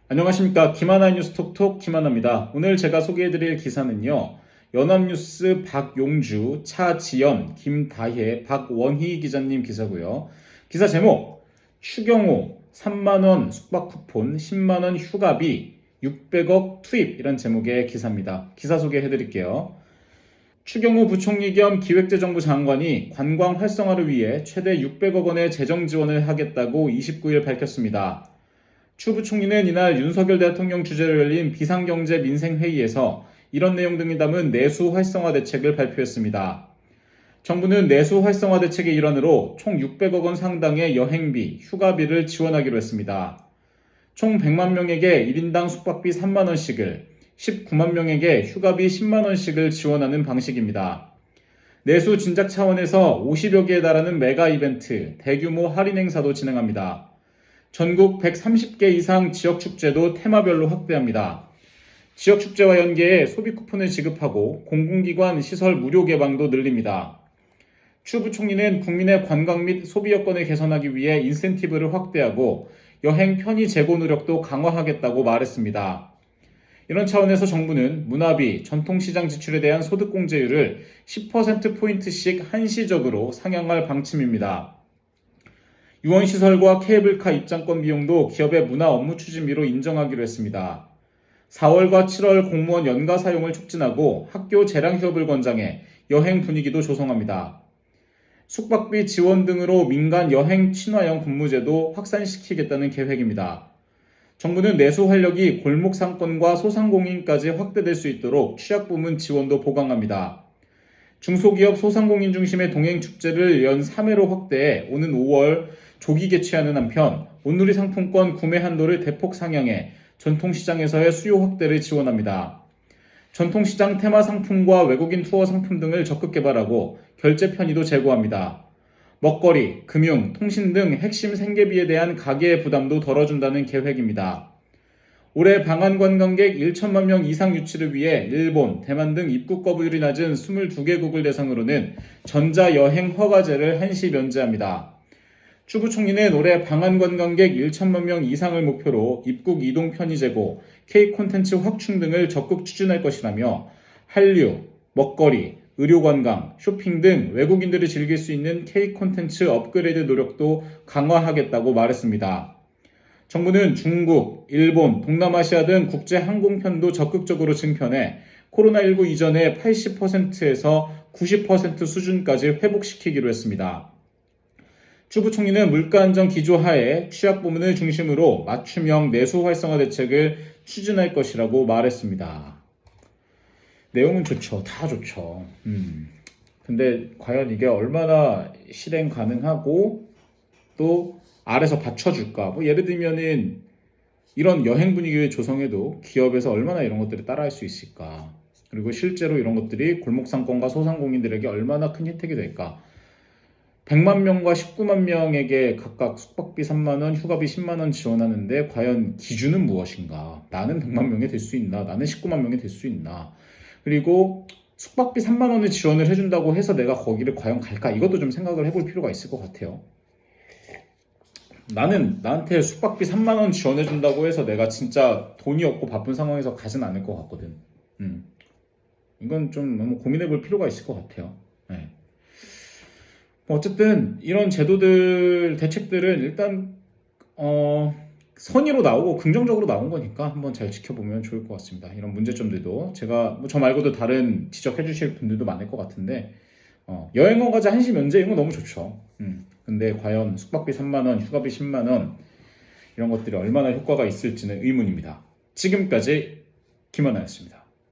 안녕하십니까. 김하나 뉴스 톡톡 김하나입니다. 오늘 제가 소개해드릴 기사는요. 연합뉴스 박용주, 차지연, 김다혜, 박원희 기자님 기사고요. 기사 제목, 추경호 3만원 숙박 쿠폰, 10만원 휴가비, 600억 투입 이런 제목의 기사입니다. 기사 소개해드릴게요. 추경호 부총리 겸 기획재정부 장관이 관광 활성화를 위해 최대 600억 원의 재정 지원을 하겠다고 29일 밝혔습니다. 추 부총리는 이날 윤석열 대통령 주재로 열린 비상경제 민생회의에서 이런 내용 등이 담은 내수 활성화 대책을 발표했습니다. 정부는 내수 활성화 대책의 일환으로 총 600억 원 상당의 여행비, 휴가비를 지원하기로 했습니다. 총 100만 명에게 1인당 숙박비 3만 원씩을, 19만 명에게 휴가비 10만 원씩을 지원하는 방식입니다. 내수 진작 차원에서 50여 개에 달하는 메가 이벤트, 대규모 할인 행사도 진행합니다. 전국 130개 이상 지역축제도 테마별로 확대합니다. 지역축제와 연계해 소비 쿠폰을 지급하고 공공기관 시설 무료 개방도 늘립니다. 추 부총리는 국민의 관광 및 소비 여건을 개선하기 위해 인센티브를 확대하고 여행 편의 제고 노력도 강화하겠다고 말했습니다. 이런 차원에서 정부는 문화비, 전통시장 지출에 대한 소득공제율을 10%포인트씩 한시적으로 상향할 방침입니다. 유원시설과 케이블카 입장권 비용도 기업의 문화 업무 추진비로 인정하기로 했습니다. 4월과 7월 공무원 연가 사용을 촉진하고 학교 재량 휴업을 권장해 여행 분위기도 조성합니다. 숙박비 지원 등으로 민간 여행 친화형 근무제도 확산시키겠다는 계획입니다. 정부는 내수 활력이 골목 상권과 소상공인까지 확대될 수 있도록 취약부문 지원도 보강합니다. 중소기업 소상공인 중심의 동행축제를 연 3회로 확대해 오는 5월 조기 개최하는 한편 온누리 상품권 구매 한도를 대폭 상향해 전통시장에서의 수요 확대를 지원합니다. 전통시장 테마 상품과 외국인 투어 상품 등을 적극 개발하고 결제 편의도 제고합니다. 먹거리, 금융, 통신 등 핵심 생계비에 대한 가계의 부담도 덜어준다는 계획입니다. 올해 방한 관광객 1천만 명 이상 유치를 위해 일본, 대만 등 입국 거부율이 낮은 22개국을 대상으로는 전자여행 허가제를 한시 면제합니다. 추 부총리는 올해 방한 관광객 1천만 명 이상을 목표로 입국 이동 편의 제고, K 콘텐츠 확충 등을 적극 추진할 것이라며 한류, 먹거리, 의료관광, 쇼핑 등 외국인들이 즐길 수 있는 K 콘텐츠 업그레이드 노력도 강화하겠다고 말했습니다. 정부는 중국, 일본, 동남아시아 등 국제 항공편도 적극적으로 증편해 코로나19 이전의 80%에서 90% 수준까지 회복시키기로 했습니다. 추 부총리는 물가안정 기조 하에 취약부문을 중심으로 맞춤형 내수 활성화 대책을 추진할 것이라고 말했습니다. 내용은 좋죠. 다 좋죠. 근데 과연 이게 얼마나 실행 가능하고 또 아래서 받쳐줄까? 뭐 예를 들면은 이런 여행 분위기를 조성해도 기업에서 얼마나 이런 것들을 따라할 수 있을까? 그리고 실제로 이런 것들이 골목상권과 소상공인들에게 얼마나 큰 혜택이 될까? 100만 명과 19만 명에게 각각 숙박비 3만 원, 휴가비 10만 원 지원하는데 과연 기준은 무엇인가? 나는 100만 명이 될 수 있나? 나는 19만 명이 될 수 있나? 그리고 숙박비 3만 원을 지원을 해준다고 해서 내가 거기를 과연 갈까? 이것도 좀 생각을 해볼 필요가 있을 것 같아요. 나는 나한테 숙박비 3만 원 지원해준다고 해서 내가 진짜 돈이 없고 바쁜 상황에서 가진 않을 것 같거든. 이건 좀 너무 고민해볼 필요가 있을 것 같아요. 네. 어쨌든 이런 제도들, 대책들은 일단 선의로 나오고 긍정적으로 나온 거니까 한번 잘 지켜보면 좋을 것 같습니다. 이런 문제점들도 제가 저 말고도 다른 지적해 주실 분들도 많을 것 같은데 여행허가제 한시 면제 이런 거 너무 좋죠. 근데 과연 숙박비 3만 원, 휴가비 10만 원 이런 것들이 얼마나 효과가 있을지는 의문입니다. 지금까지 김하나였습니다.